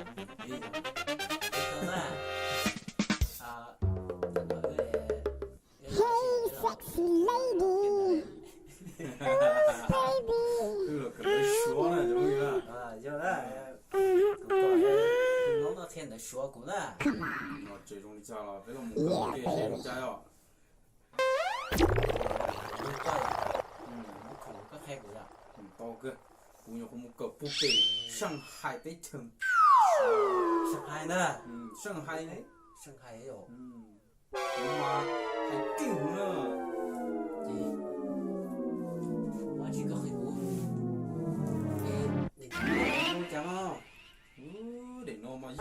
Hey, sexy lady, baby. Ừ, cái số này giống như là giờ đó nó thiên de số cũng là nó最终的家了，这个木头给谁家呀？nó không có hay của ra 包个，姑娘和木个不被上海的城， sân hai nữa 上海呢， sân hai ấy rồi 我妈还顶呢， thì nó chỉ có hay của để chẳng không 得那么意义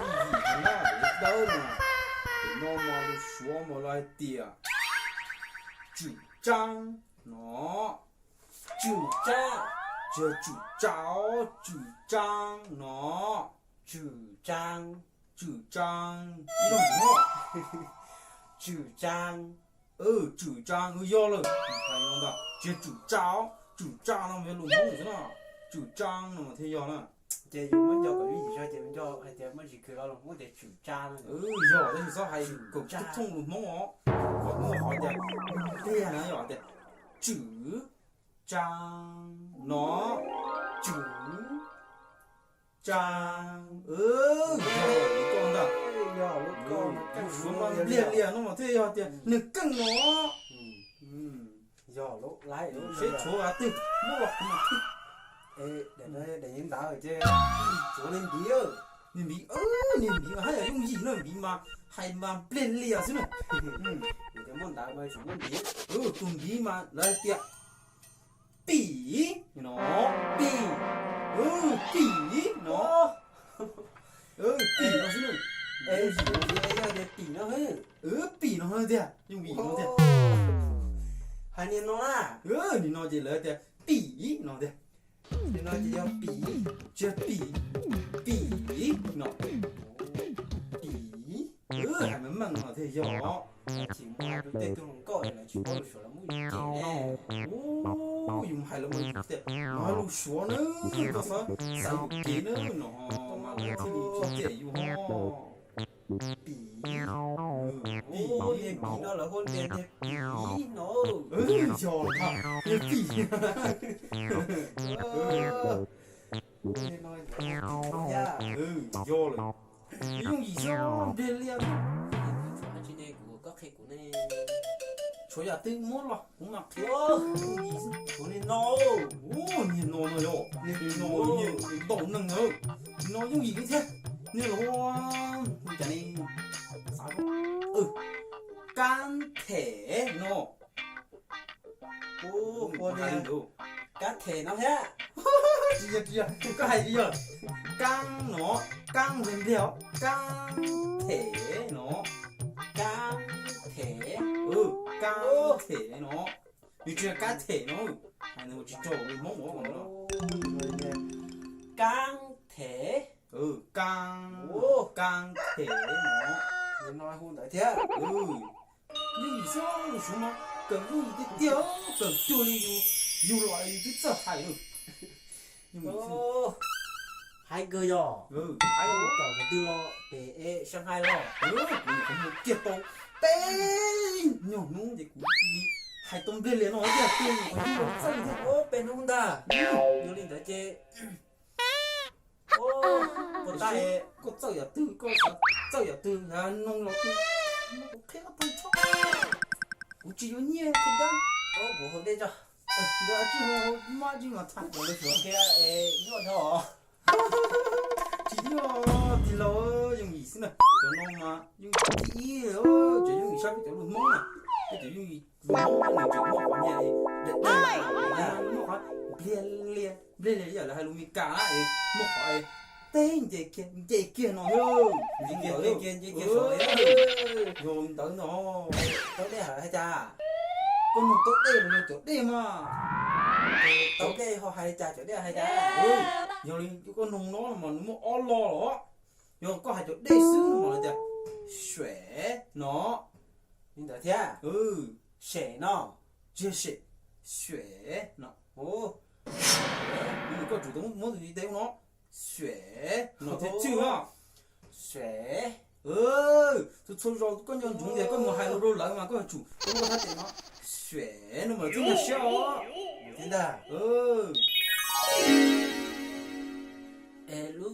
那得到呢，得那么就说么来的，主张喏，chủ trương 这主张喏， chủ trương 主张一种什么？ chủ trương 主张要了，还用的，这主张那么录梦子呢，主张那么他要了， thì dùng mới cho cái gì sao thì mình cho hay thì mới chỉ cười lo muốn để chủ trương 要的时候还够不通录梦哦，我好的，对呀，那要的，主张喏，主张你懂的。 giờ lúc con Cái số mà liền liền nó mà thế giờ thì nực căng nó giờ lúc lái lúc sẽ chỗ à từ mua bọc mà thích để những tao ở trên chỗ lên bia nhìn bị mà hay là dùng gì nữa bị mà hay mà liền liền chứ này để cho món tao mới xuống bia cùng bị mà lại tiệt bỉ nó bỉ bỉ nó bỉ nó chứ này ê gì ấy để tỉ nó hết bỉ nó hơi thế dùng bỉ nó thế hai nên nó à thì nó chỉ là thế bỉ nó thế thì nó chỉ cho bỉ chưa bỉ nó bỉ hay mà măng nó thế giờ chỉ mua được tên tôi không gọi là chỉ có được số là mũi chè dùng hay là mới thế nó lu số nữa có sao sao kỹ nữa nó mà nó thì đi cho dùng bỉ bỉ nó là con đèn bỉ nó giờ hả bỉ nên nói ra giờ rồi dùng gì sao để liền trên đây của các khách của này chỗ nhà tư muốn lo cũng mặc của nên nó nhìn nó rồi nhìn nó nhìn tổ năng nữa nó giống gì thế nên là hoa chả đi sao can thể nó con này cá thể nó thế kia có hay gì rồi căng nó căng lên theo căng thể nó cá thể căng thể nó như chuyện cá thể nó hay là một chỉ trò với món của nó cá thể căng thể nó nói hôn tại thế nhưng vì sao chúng nó cần vui cái tiêu cần chơi dù loại cái sợ hãi rồi nhưng mà hai cơ rồi ai cầu một tiêu để sang hai lo cũng một kiệt tông tên nhỏ nung thì cũng đi hai tông bên liền nói kìa tên có gì đó sao thế bên hông ta đưa lên tới chê một tay có sao ya tư có sao ya tư là nông nó tư nó có khé tay chó cũng chỉ có nhẹ thôi đó bố hôm đây cho đã chỉ hồ mà chỉ mà thằng nó được kia nhọn thôi chỉ thì nó dùng gì xin này cho nó mà dùng chỉ chỉ dùng gì sao cái chỗ luôn món này cái chỗ dùng gì món này chỗ món nhà để nhà nó hỏi liền giờ là hai luôn mi cá ấy một hỏi tên gì kia nó hơn gì kia rồi rồi tới nó tới đây hả hay cha con một tốt đây là chỗ đây mà tới đây họ hay cha chỗ đây hay cha giờ đi con nông nó mà nó mua o lo đó giờ có hai chỗ đây xứ mà là xuể nó nhìn thấy thế sẻ nó chưa sẻ xuể nó nhưng có chủ động muốn gì đấy nó xuể nó thế chưa Xuế. Tôi cho rồi có nhân chúng thì có một hai đô lại mà có chủ không có phát triển nó xuế nó mà thứ là sao Thế nào? Ê lúc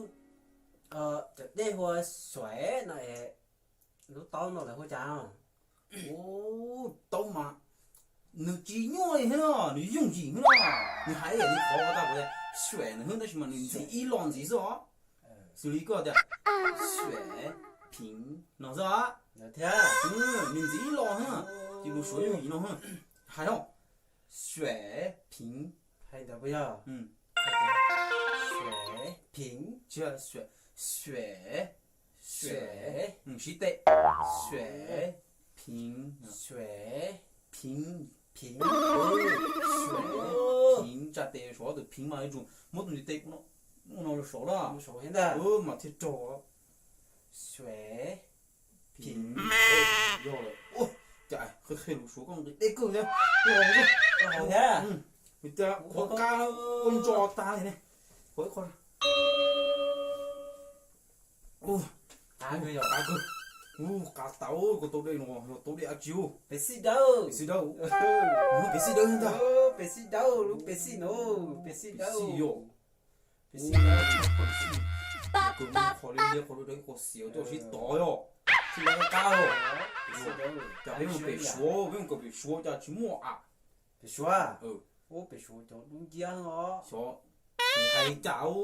đây hoa xuế này lúc tao nó là hoa cháo. ô tao mà nó chỉ nhoi thế nào nó dùng gì thế nào nó hay là đi khó ta vậy xuế nó hơn đó mà nó chỉ ý lon gì sao xử lý có được xuế平nó ra Là thế à? mình chỉ lo ha chỉ đủ số dùng gì nó ha hay không xuế平 Hay là bây giờ? Xuế. Phính. chưa xuế xuế Xuế. xí tệ xuế平Xuế.平Phính. xuế平加tệ số từ平mà dùng một tuần tệ nó là số đó Một số hiện tại. mà thiết trò Xuế.平rồi ô chạy hơi hơi đủ số con tệ cơ nhá Ồ thế à? người ta có ca con trò ta này này khối con ô À bây giờ. cá cơ cá tàu của tôi đây nó tôi đi ăn chiều Bé xí đâu? xí đâu nó bị xí đâu ta Bé xí đâu? Lúc bé xí nó. Bé xí đâu? xí yo Bé xí đâu? cứ khó lên đi khó lên đấy có xíu tôi xí to yo xí là cá yo Bé xí đâu? chả biết một bị số với một bị số chả chỉ mua à Bé số à? ừ Bé số cho đúng giang hả? số hay cháu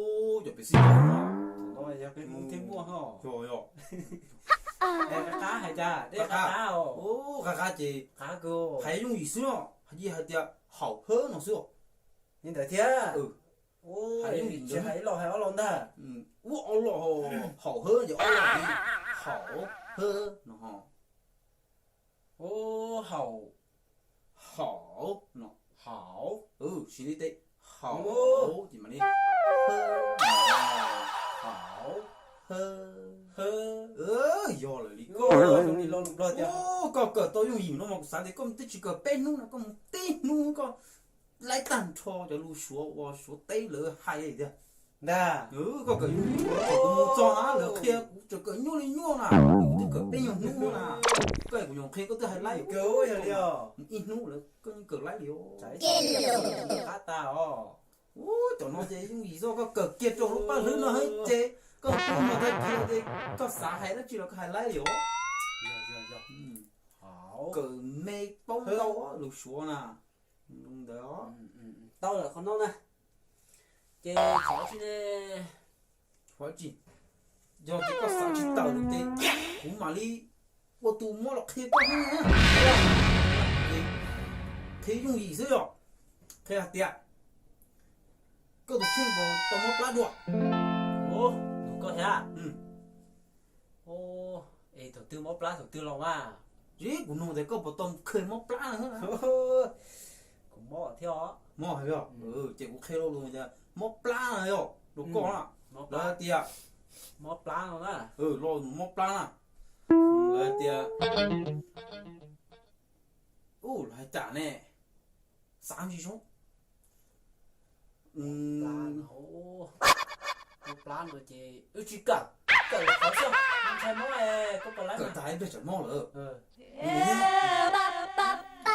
chả bị xí đâu mà Nó là cái mông thêm mua hả? rồi yo Đây là cá hay cha? Đây là cá hả? ô cá chị Cá cơ. hay dùng gì xưa hay tiệt hảo hơn nó xưa Nhưng tại thế. ừ Ô, Hay em gì chỉ nữa? hay lo hay lo ta. ô lo hảo hơn thì ô lo đi hảo hơn nó Ô, hậu. hảo nó Hảo. xin đi tệ hảo Ô. thì mà đi Hảo. hơn Hơ. giờ là đi Ô, không đi lo lục lo chưa? có tôi dùng gì nó mà sáng thì con tôi chỉ có bên nu là con tên nu con lấy tàn cho lu số tây lỡ hay gì đấy Nè. có cái cũng cho nó lỡ kia cho cái nhô lên nhô nè cái bên nhung nu nè cái của nhung kia có tôi hay lấy Cứu rồi liều. ít nu lỡ cái cờ lấy liều Cá tao. cho nó chơi dùng gì do có cờ kia cho lúc bao thứ nó hơi chế có mà thấy kia thì có xả hay nó chỉ là cái hay lấy liều Giờ. Hảo. cờ mê bóng đâu á lục xuống nè đúng đó Tao là con nó nè. Chế cháu chứ nè. phải chỉ do cái có xả chỉ tàu được thế cũng mà đi ô tô mua là kia có hơn á thế dùng gì dưới rồi thế là tiệt có được thêm vào tao mua lá được Ô, đủ có thế à? ừ Ô, ê, đầu tư móc lá đầu tư lòng à? dễ của nó thì có bảo tao khơi móc lá nữa Cũng bỏ theo á. mua hay không chị cũng khơi luôn rồi móc lá này rồi đồ con à Móc đó lá, tiệt móc lá lòng á. lo móc lá nè là tiệt lại trả nè sáng gì xuống Lá nấu. Móc lá rồi chị. Chỉ cần. Cần là khó sao? Không sai móc này, có còn lá cỡ mà. tay bây giờ mò lỡ Ừ.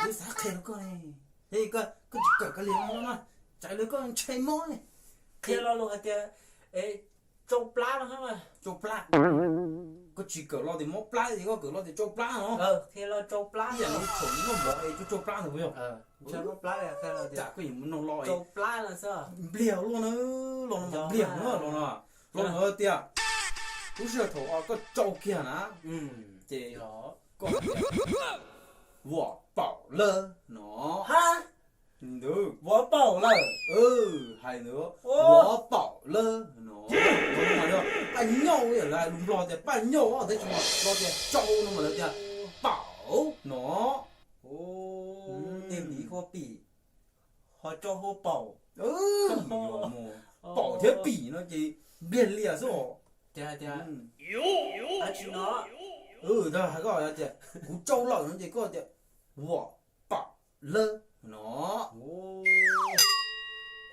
cái xác khen nó coi này đây cái cỡ liền nó mà chạy lưới con chạy mò này Thế lo luôn hả chị? Ê, trông lá nó hả mà? cho pla có chỉ cỡ lo thì mò pla thì có cỡ lo thì cho pla nó Thế lo trông lá. bây giờ nó trốn nó bỏ ấy cho pla được không Cho móc lá này, thế là chị. chả có gì muốn nó lo ấy Trông lá là sao? liều luôn nữa lo nó liều nữa lo nữa tiệt cũng chưa thổ có trâu kia nè thì Đó. có vỏ bảo lơ nó Hả? được Võ bảo là. hay nữa Ô. vỏ bảo lơ nó đúng mà được bánh nhau vậy là đúng lo thì bánh nhau ở đây chúng lo thì trâu nó mà được thì bảo nó Ô, tìm lý khó bỉ. Họ cho hô bảo. bảo thế bỉ nó chỉ biển lìa rồi Thế à? À chị nó. đó hay gọi là gì cú trâu lợn nó chỉ có gì vỏ bảo lơ nó Ô,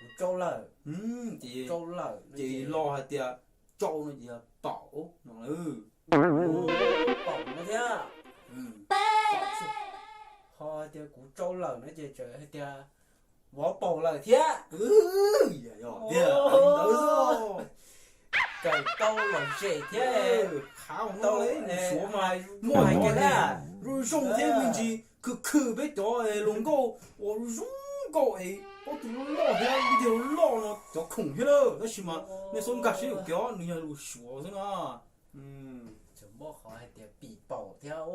của trâu lở. chỉ Trâu lở. chỉ lo hay tiệt trâu nó gì bảo nó bỏ nó thế à họ thì cũng trâu lợn nó chơi chơi thì vỏ bầu là thế dạ rồi đỡ rồi cái tao là dễ thế khá không tao lấy số mai mua hai cái này đó rồi dùng thêm mình chỉ cứ biết đó lồng câu dùng câu ấy có từ lo thế video lo nó cho khủng thế đó đó chỉ mà nên son cả sẽ kéo người là số thế nào chúng bỏ họ hay thì bị bỏ theo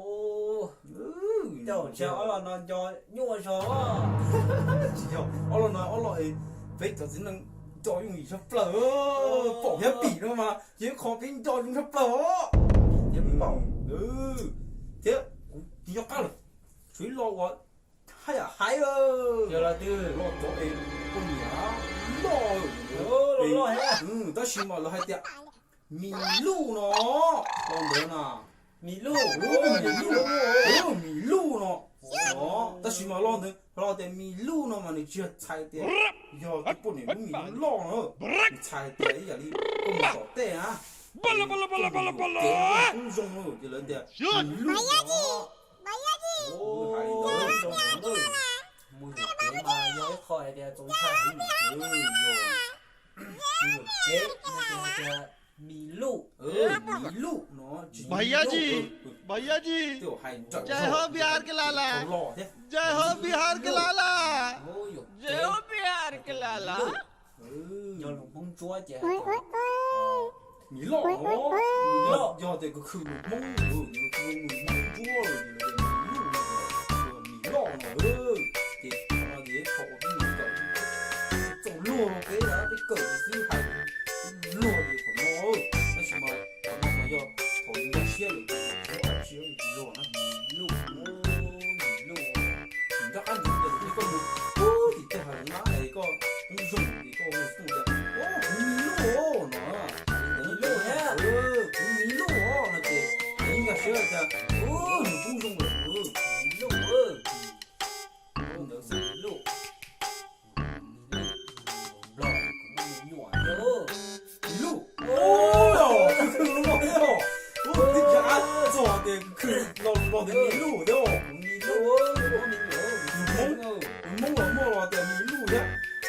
đâu chờ cho là nó cho nhua cho nó nói vậy cho chính là cho dùng gì sắp lỡ bỏ hết bị nữa mà chứ khó tin cho dùng sắp lỡ thì bỏ thế thì nhóc cao suy lo quá hay à hay giờ là từ lo cho em con nhá lo hết ta chỉ mà lo hay tiệt mì lu nó con đứa nào mì lu mì lu nó đó ta chỉ mà lo để mì lu nó mà你chưa猜的要这不能米lu lo nữa你猜的呀你跟我说对啊巴拉巴拉巴拉巴拉巴拉公众了就人的米lu哦还有mua được cái mà nhớ khỏi thì chúng ta mua được cái nó mì lu nó भैया जी tiểu hành जय हो बिहार के लाला जय हो बिहार के लाला जय हो बिहार के लाला do lục mông chúa chứ mì lọ do thì cái khử mông những cái mông chua rồi mì lọ nữa thì nó gì họ cũng mì cẩu trộn lùa cái đó cái cẩu cái hành lùa thì của nó nó chỉ mà do thổi những chia rồi chia thì lùa nó lùa chắc ăn được cái con thì cái hàng má này có dùng thì có dùng được mì lùa nó mì lùa nó thì những cái sữa là cũng dùng được mì lùa không được mì lùa lo de mi lu đó mi lu mông là lo de mi lu đó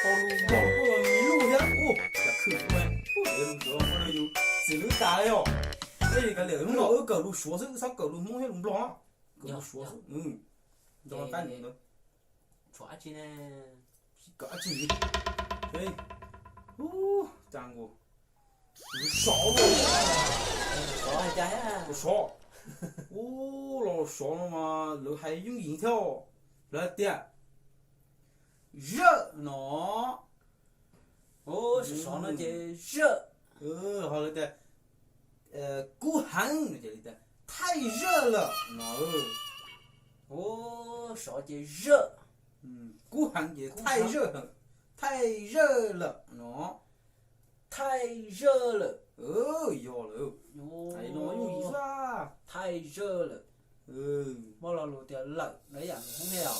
họ lo có mi lu đó đã khử rồi để luôn cho nó yêu xử ta đó đây cái liệu nó ở cờ lu xuống sức sao cờ lu mông hết luôn lo cờ lu xuống cho nó cái nữa chua chi nè cỡ chỉ đây chàng ngủ sọ hay trái á sọ lo sọ nó mà lỡ hay dùng gì theo là tiệt rợ nó sọ nó chỉ rợ hoặc là tiệt cú hành nó chỉ là太热了nó sọ chỉ rợ cú hành也太热了nó 太热了有了哎nó dùng gì ra 太热了bao lâu rồi thì lạnh đấy à không nghe à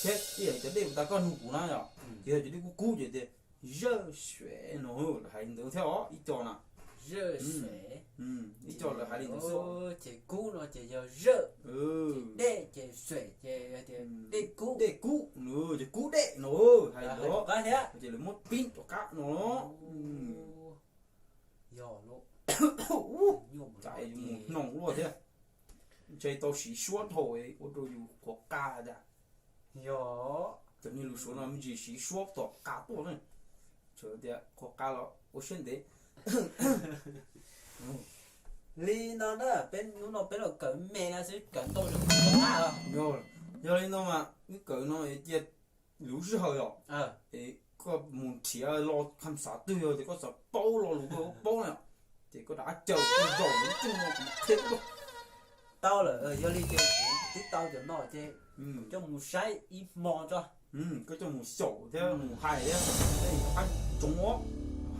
thế thì cái đây ta con ngủ nào nhở thì là cái cú gì thế rơ sữa nó hay được theo ít cho nào rơ sữa ít cho là hay được số chỉ cú nó chỉ giờ rơ để chỉ sữa chỉ để cú nữa chỉ cú đệ nó hay đó cái thế chỉ là một pin của các nó giờ nó chạy nòng luôn thế chơi tao chỉ xuống thôi我都有国家的 giờ cho nên lúc xuống nó mình chỉ xuống tao cả tổ này chờ để quốc gia nó ở trên đấy li nó đó bên nó bên là cỡ mẹ nó sẽ cỡ tôi được không à rồi giờ lên nó mà cái cỡ nó ấy tiệt lũ sư hơi rồi thì có muốn chỉ lo khám sát tư rồi thì có sợ bao lo lũ bao này thì có đã chờ rồi những chung nó cũng thế đó tao là giờ đi chơi tí tao cho nó chơi cho một sai ít mò cho cái cho một sổ thế một hai đấy hai chúng nó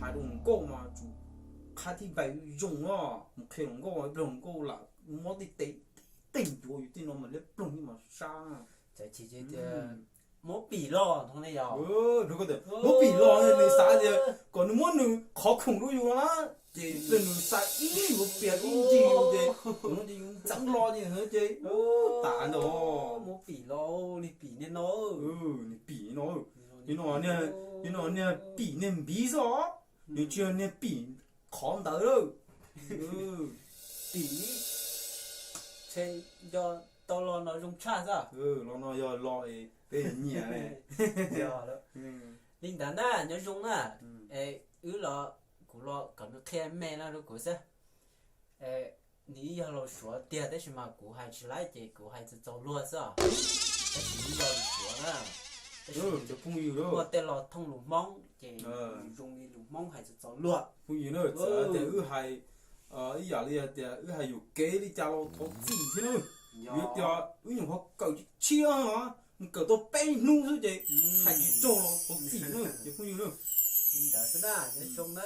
hai đồng cô mà chủ khai thì bảy dùng á một khi đồng cô là nó đi tỉnh rồi thì nó mà lấy đồng nhưng mà sao chạy chỉ một bì lo thằng này giàu được rồi một bì lo này xa thì còn muốn nữa khó khủng luôn á chị đừng sai ý một việc ý gì chị nó đi chẳng lo gì nữa chị tả nó một bỉ lo đi bỉ nên nó bỉ nó nè bỉ nên bí rõ nhưng chưa nè bỉ khó tới đâu bỉ thế do tao lo nó dùng cha ra nó giờ lo về nhẹ này giờ đó linh đàn á nhớ dùng á lo của lo còn nó khen mẹ nó của sao你要lo说点的什么古还是来的古还是走路是吧？但是你要说呢，就朋友咯，我得了通路蒙，这用的路蒙还是走路。朋友咯，这係依家呢啲係要幾啲家咯，我自己咯，要啲用我夠車啊，夠到背弄出去，係要做咯，我自己咯，就朋友咯，你得是呐，你凶呢？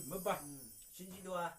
拜拜。星期多啊。